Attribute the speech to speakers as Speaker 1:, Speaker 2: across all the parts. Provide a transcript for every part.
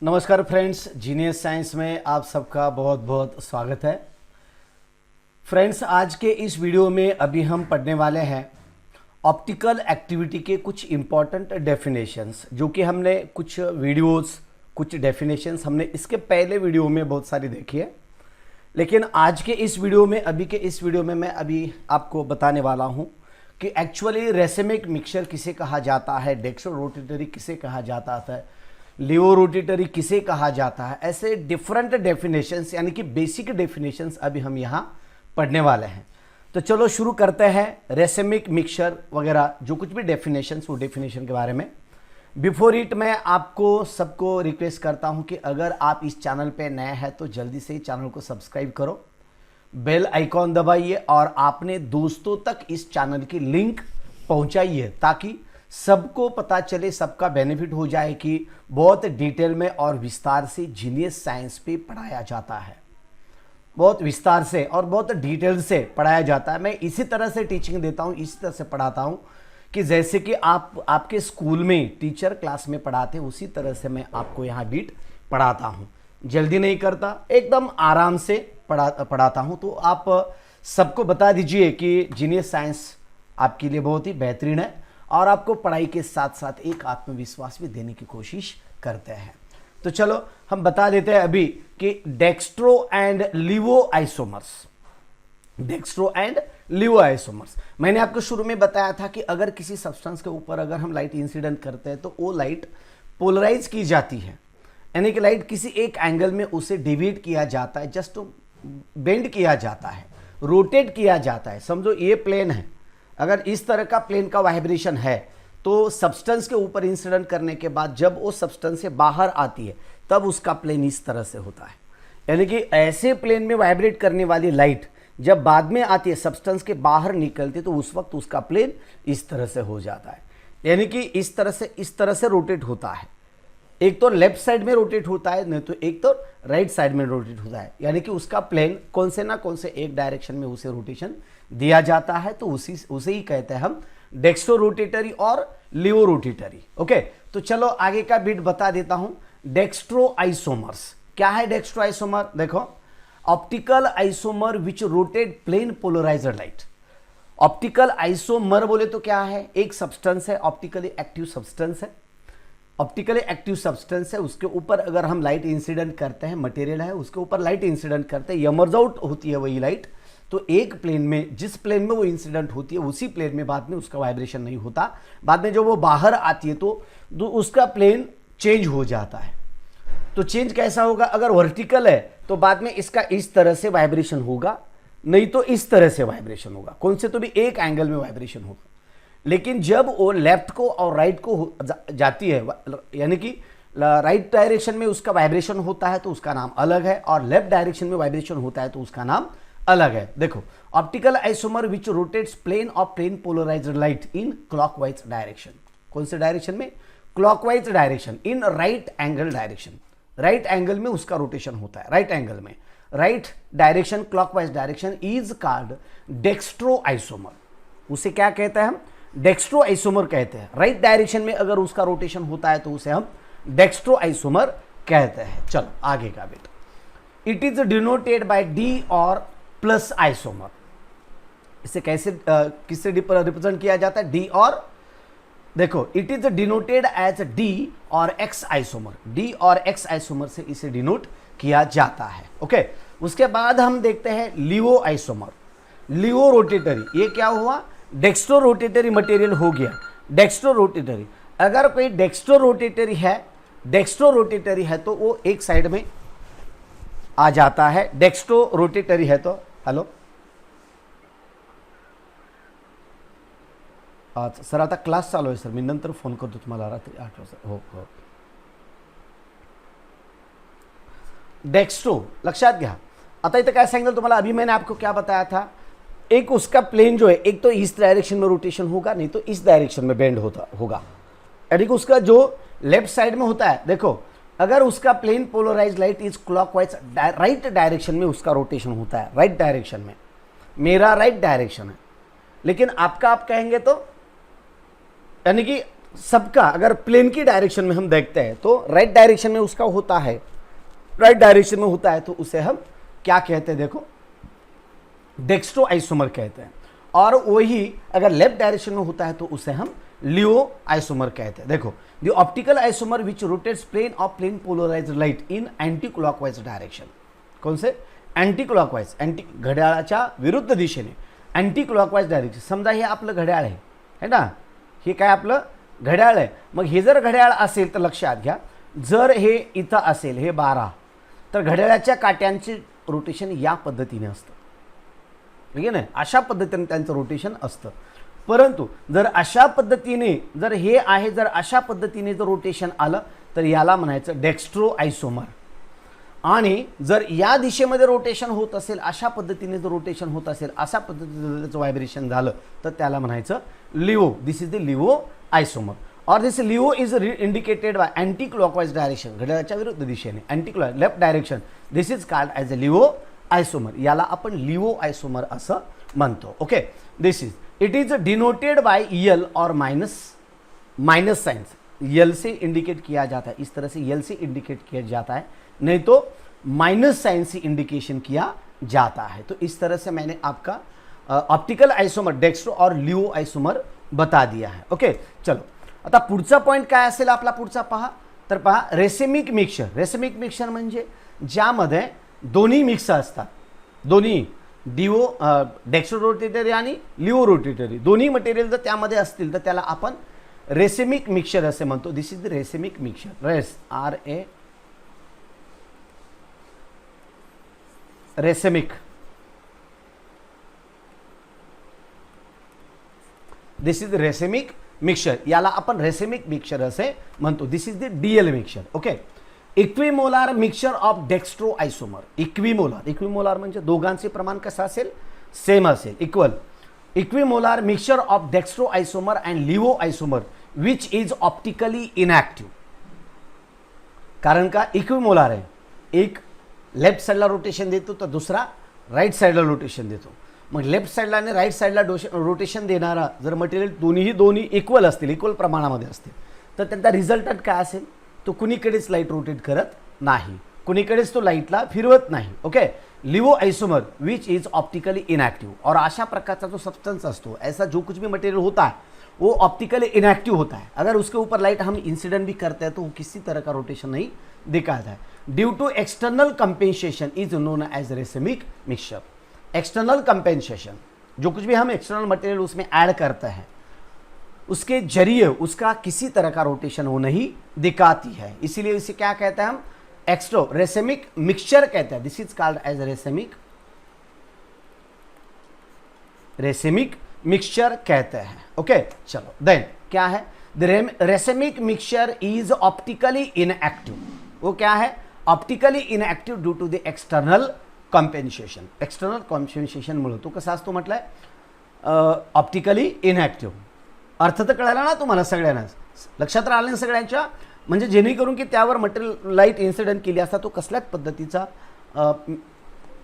Speaker 1: नमस्कार friends, genius science में आप सबका बहुत बहुत स्वागत है। फ्रेंड्स, आज के इस वीडियो में अभी हम पढ़ने वाले हैं ऑप्टिकल एक्टिविटी के कुछ इम्पॉर्टेंट डेफिनेशंस, जो कि हमने कुछ वीडियोस, कुछ डेफिनेशंस हमने इसके पहले वीडियो में बहुत सारी देखी है। लेकिन आज के इस वीडियो में, अभी के इस वीडियो में मैं अभी आपको बताने वाला हूँ कि एक्चुअली रेसेमिक मिक्सचर किसे कहा जाता है, डेक्स्ट्रो रोटेटरी किसे कहा जाता है, लियो रोटेटरी किसे कहा जाता है। ऐसे डिफरेंट डेफिनेशंस यानी कि बेसिक डेफिनेशंस अभी हम यहाँ पढ़ने वाले हैं। तो चलो शुरू करते हैं रेसेमिक मिक्सचर वगैरह जो कुछ भी डेफिनेशंस, वो डेफिनेशन के बारे में। बिफोर इट मैं आपको सबको रिक्वेस्ट करता हूँ कि अगर आप इस चैनल पे नए हैं तो जल्दी से चैनल को सब्सक्राइब करो, बेल आइकॉन दबाइए और आपने दोस्तों तक इस चैनल की लिंक पहुँचाइए ताकि सबको पता चले, सबका बेनिफिट हो जाए कि बहुत डिटेल में और विस्तार से जीनियस साइंस पे पढ़ाया जाता है। बहुत विस्तार से और बहुत डिटेल से पढ़ाया जाता है। मैं इसी तरह से टीचिंग देता हूँ, इसी तरह से पढ़ाता हूँ कि जैसे कि आप आपके स्कूल में टीचर क्लास में पढ़ाते हैं, उसी तरह से मैं आपको यहाँ बीट पढ़ाता हूँ। जल्दी नहीं करता, एकदम आराम से पढ़ाता हूँ। तो आप सबको बता दीजिए कि जीनियस साइंस आपके लिए बहुत ही बेहतरीन है और आपको पढ़ाई के साथ साथ एक आत्मविश्वास भी देने की कोशिश करते हैं। तो चलो हम बता देते हैं अभी कि dextro and लिवो isomers. Dextro and लिवो isomers, मैंने आपको शुरू में बताया था कि अगर किसी सब्सटेंस के ऊपर अगर हम लाइट इंसिडेंट करते हैं तो वो लाइट पोलराइज की जाती है, यानी कि लाइट किसी एक एंगल में उसे डिवाइड किया जाता है, जस्ट बेंड किया जाता है, रोटेट किया जाता है। समझो ये प्लेन है, अगर इस तरह का प्लेन का वाइब्रेशन है तो सब्सटेंस के ऊपर इंसिडेंट करने के बाद जब वो सब्सटेंस से बाहर आती है तब उसका प्लेन इस तरह से होता है। यानी कि ऐसे प्लेन में वाइब्रेट करने वाली लाइट जब बाद में आती है, सब्सटेंस के बाहर निकलती है, तो उस वक्त उसका प्लेन इस तरह से हो जाता है। यानी कि इस तरह से रोटेट होता है। एक तो लेफ्ट साइड में रोटेट होता है, नहीं तो एक तो राइट साइड में रोटेट होता है। यानी कि उसका प्लेन कौन से ना कौन से एक डायरेक्शन में उसे रोटेशन दिया जाता है, तो उसे ही कहते हैं हम डेक्स्ट्रो रोटेटरी और लियो रोटेटरी। ओके, तो चलो आगे का बिट बता देता हूं। डेक्स्ट्रो आइसोमर्स क्या है? डेक्स्ट्रो आइसोमर देखो, optical isomer which rotate plane polarised light. Optical isomer बोले तो क्या है? एक सब्सटेंस है, ऑप्टिकली एक्टिव सब्सटेंस है। ऑप्टिकली एक्टिव सब्सटेंस है, उसके ऊपर अगर हम लाइट इंसिडेंट करते हैं, मटेरियल है उसके ऊपर लाइट इंसिडेंट करते हैं, एमर्ज आउट होती है वही लाइट, तो एक प्लेन में, जिस प्लेन में वो इंसिडेंट होती है उसी प्लेन में बाद में उसका वाइब्रेशन नहीं होता। बाद में जब वो बाहर आती है तो उसका प्लेन चेंज हो जाता है। तो चेंज कैसा होगा? अगर वर्टिकल है तो बाद में इसका इस तरह से वाइब्रेशन होगा, नहीं तो इस तरह से वाइब्रेशन होगा, कौन से तो भी एक एंगल में वाइब्रेशन होगा। लेकिन जब वो लेफ्ट को और राइट को जाती है, यानी कि राइट डायरेक्शन में उसका वाइब्रेशन होता है तो उसका नाम अलग है, और लेफ्ट डायरेक्शन में वाइब्रेशन होता है तो उसका नाम अलग है। देखो, optical isomer which rotates plane of plane polarised light in clockwise direction. कौन से डायरेक्शन में? Clockwise direction, in right angle direction. Right angle में उसका रोटेशन होता है, राइट एंगल में, right direction, clockwise direction is called dextro isomer. उसे क्या कहते हैं हम? डेक्स्ट्रो आइसोमर कहते हैं। राइट डायरेक्शन में अगर उसका रोटेशन होता है तो उसे हम डेक्स्ट्रो आइसोमर कहते हैं। चलो आगे का बेटा, it is denoted bye D और प्लस आइसोमर। इसे कैसे किससे रिप्रेजेंट किया जाता है? डी और, देखो, it is denoted as d और एक्स आइसोमर। डी और एक्स आइसोमर से इसे डिनोट किया जाता है। ओके, उसके बाद हम देखते हैं लियो आइसोमर। लियो रोटेटरी, ये क्या हुआ? डेक्स्ट्रो रोटेटरी मटेरियल हो गया डेक्स्ट्रो रोटेटरी। अगर कोई डेक्स्ट्रो रोटेटरी है तो वो एक साइड में आ जाता है। डेक्स्ट्रो रोटेटरी है तो, हॅलो सर, आता क्लास चालू आहे सर, मी नंतर फोन करतो तुम्हाला रात्री 8 वाजता। हो हो, डेक्स्ट्रो लक्षात घ्या। आता इथं काय सांगितलं तुम्हाला? अभी मैंने आपको क्या बताया था? एक उसका प्लेन जो है, एक तो इस डायरेक्शन में रोटेशन होगा, नहीं तो इस डायरेक्शन में बेंड होगा। यानी कि उसका जो लेफ्ट साइड में होता है, देखो, अगर उसका plane polarise light is clockwise, right direction में उसका रोटेशन होता है, राइट डायरेक्शन में। मेरा राइट डायरेक्शन है, लेकिन आपका आप कहेंगे तो, यानी कि सबका अगर प्लेन की डायरेक्शन में हम देखते हैं तो राइट डायरेक्शन में उसका होता है, राइट डायरेक्शन में होता है तो उसे हम क्या कहते हैं, देखो डेक्स्ट्रो आइसोमर कहते हैं। और वही अगर लेफ्ट डायरेक्शन में होता है तो उसे हम लियो आइसोमर कहते हैं। देखो the optical isomer which rotates plane of plane polarised light in anti clockwise direction. कौन से? अँटी क्लॉकवाइज, अँटी घड्याळाच्या विरुद्ध दिशेने अँटी क्लॉकवाइज डायरेक्शन। समजा हे आपलं घड्याळ आहे, है ना, हे काय आपलं घड्याळ आहे। मग हे जर घड्याळ असेल तर लक्षात घ्या, जर हे इथं असेल हे 12 तर घड्याळाच्या काट्यांचे रोटेशन या पद्धतीने असतं, ठीक आहे ना, अशा पद्धतीने त्यांचं रोटेशन असतं। परंतु जर अशा पद्धतीने जर हे आहे, जर अशा पद्धतीने जर रोटेशन आलं तर याला म्हणायचं डेक्स्ट्रो आइसोमर। आणि जर या दिशेमध्ये रोटेशन होत असेल, अशा पद्धतीने जर रोटेशन होत असेल, अशा पद्धतीने त्याचं व्हायब्रेशन झालं तर त्याला म्हणायचं laevo. This is the laevo isomer और this laevo is indicated by anti clockwise direction, घड्याळाच्या विरुद्ध दिशेने anti clock left direction. This is called as a laevo isomer, याला आपण लिओ आइसोमर असं म्हणतो। Okay, this is it is denoted by l और minus science. यल से indicate किया जाता है, इस तरह से यल से इंडिकेट किया जाता है, नहीं तो माइनस साइन से इंडिकेशन किया जाता है। तो इस तरह से मैंने आपका ऑप्टिकल आइसोमर डेक्स्ट्रो और लिओ आइसोमर बता दिया है। ओके, चलो आता पुढचा पॉइंट काय असेल आपला पुढचा पहा, तर पहा रेसेमिक मिक्सचर। रेसेमिक मिक्सचर म्हणजे ज्यामध्ये दोन्ही मिक्स असतात, दोन्ही डिओ डेक्स्ट्रो रोटेटरी आणि लिओ रोटेटरी दोन्ही मटेरियल जर त्यामध्ये असतील तर त्याला आपण रेसेमिक मिक्सचर असे म्हणतो। This is the racemic mixture, race R A racemic, this is racemic mixture, याला आपण रेसेमिक मिक्सचर असे म्हणतो। This is the DL mixture. Okay, equimolar mixture of dextro isomer. Equimolar, equimolar म्हणजे दोघांचे प्रमाण कसं असेल, सेम असेल, equal. Equimolar mixture of dextro isomer and laevo isomer which is optically inactive. कारण का इक्विमोलार आहे, एक लेफ्ट साइडला रोटेशन देतो तर दुसरा राइट साइडला रोटेशन देतो। मग लेफ्ट साइडला आणि राइट साइडला रोटेशन देणारा जर मटेरियल दोन्ही इक्वल असतील, इक्वल प्रमाणामध्ये असतील तर त्यांचा रिझल्टंट काय असेल, तो कुणीकडेच लाईट रोटेट करत नाही, कुणीकडेच तो लाईटला फिरवत नाही। Okay, Leo isomer which is optically inactive. और अशा प्रकारचा जो सब्सटेंस असतो, ऐसा जो कुछ भी मटेरियल होता है वो ऑप्टिकली इनएक्टिव होता है। अगर उसके ऊपर लाइट हम इंसिडेंट भी करते हैं तो वो किसी तरह का रोटेशन नहीं दिखाता है। Due to external compensation is known as racemic mixture. External compensation, जो कुछ भी हम एक्सटर्नल मटेरियल उसमें ऐड करते हैं उसके जरिए उसका किसी तरह का रोटेशन वो नहीं दिखाती है, इसीलिए इसे क्या कहते हैं हम, एक्स्ट्रो रेसेमिक मिक्सचर कहते हैं। This is called as racemic mixture कहते हैं। ओके, चलो देन क्या है, the racemic mixture is optically inactive. वो क्या है, optically inactive due to the external compensation. External compensation मुळे तो कसा असतो म्हटलंय, ऑप्टिकली इनएक्टिव्ह। अर्थ तर कळाला ना तुम्हाला सगळ्यांनाच, लक्षात राहिलं ना सगळ्यांच्या, म्हणजे जेणेकरून की त्यावर मटेरियल लाईट इन्सिडेंट केली असता तो कसल्याच पद्धतीचा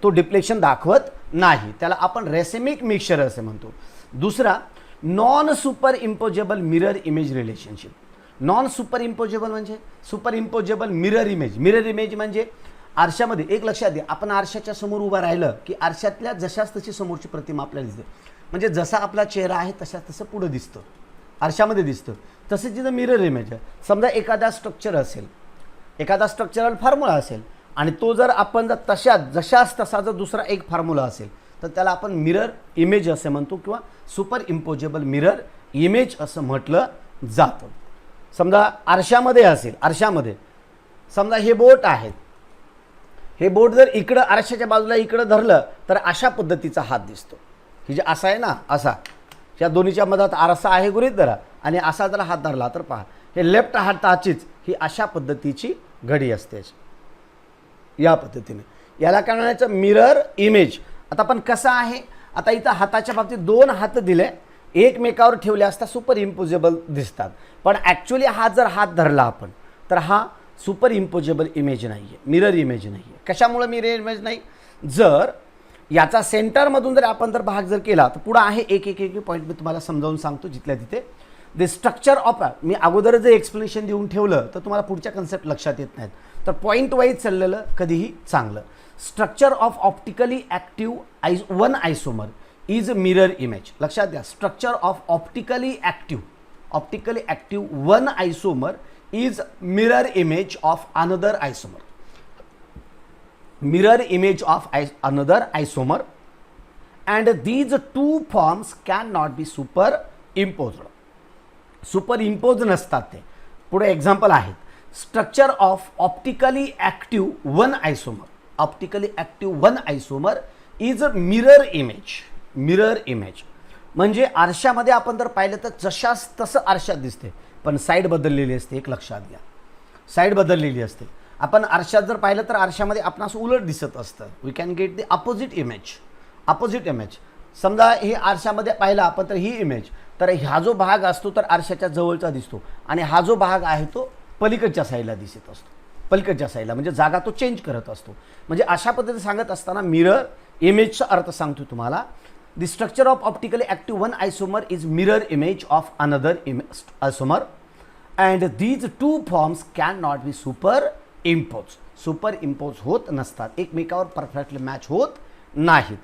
Speaker 1: तो डिप्लेक्शन दाखवत नाही, त्याला आपण रेसेमिक मिक्सचर असे म्हणतो। दुसरा non superimposable mirror image relationship. Non superimposable म्हणजे superimposable mirror image. Mirror image म्हणजे आरशामध्ये, एक लक्षात द्या, आपण आरशाच्या समोर उभा राहिलं की आरशातल्या जशाच तशी समोरची प्रतिमा आपल्याला दिसते, म्हणजे जसा आपला चेहरा आहे तशाच तसं पुढे दिसतं, आरशामध्ये दिसतं। तसेच जिथं मिरर इमेज आहे, समजा एखादा स्ट्रक्चर असेल, एखादा स्ट्रक्चरल फॉर्म्युला असेल आणि तो जर आपण जर जशाच तसा जर दुसरा एक फॉर्म्युला असेल तर त्याला आपण मिरर इमेज असे म्हणतो किंवा सुपर इम्पोजेबल मिरर इमेज असं म्हटलं जातं। समजा आरशामध्ये असेल, आरशामध्ये समजा हे बोट आहेत, हे बोट जर इकडं आरशाच्या बाजूला इकडं धरलं तर अशा पद्धतीचा हात दिसतो, की जे असा आहे ना, असा या दोन्हीच्या मधात आरसा आहे गृहीत धरा, आणि असा जर हात धरला तर पहा हे लेफ्ट हाताचीच ही अशा पद्धतीची घडी असते, या पद्धतीने, याला काय म्हणायचं, मिरर इमेज। आता पण कसं आहे, आता इथं हाताच्या बाबतीत दोन हात दिले, एकमेकावर ठेवले असता सुपर इम्पोजेबल दिसतात, पण ॲक्च्युली हा जर हात धरला आपण तर हा सुपर इम्पोजेबल इमेज नाही आहे, मिरर इमेज नाही आहे। कशामुळे मिरर इमेज नाही, जर याचा सेंटरमधून जर आपण जर भाग जर केला तर पुढे आहे एक एक एक पॉईंट मी तुम्हाला समजावून सांगतो जिथल्या तिथे। द स्ट्रक्चर ऑफ, मी अगोदर जे एक्सप्लेनेशन देऊन ठेवलं तर तुम्हाला पुढच्या कन्सेप्ट लक्षात येत नाहीत, तर पॉईंट वाईज चाललेलं कधीही चांगलं. Structure of optically active one isomer is mirror image. लक्षात द्या, structure of optically active one isomer is mirror image of another isomer. Mirror image of another isomer and these two forms cannot be superimposed. Superimpose नसतात ते. पुढे example आहेत. Structure of optically active one isomer is mirror image. म्हणजे आरशामध्ये आपण जर पाहिलं तर जशास तसं आरशात दिसते, पण साईड बदललेली असते. एक लक्षात घ्या, साईड बदललेली असते. आपण आरशात जर पाहिलं तर आरशामध्ये आपणास उलट दिसत असतं. We can get the opposite image. समजा हे आरशामध्ये पाहिलं आपण तर ही इमेज, तर ह्या जो भाग असतो तर आरशाच्या जवळचा दिसतो आणि हा जो भाग आहे तो पलीकडच्या साईडला दिसत असतो. पलीकडच्या साईडला म्हणजे जागा तो चेंज करत असतो. म्हणजे अशा पद्धतीने सांगत असताना मिरर इमेजचा अर्थ सांगतो तुम्हाला. The structure of optically active one isomer is mirror image of another isomer and these two forms cannot be superimpose होत नसतात, एकमेकावर परफेक्टली मॅच होत नाहीत.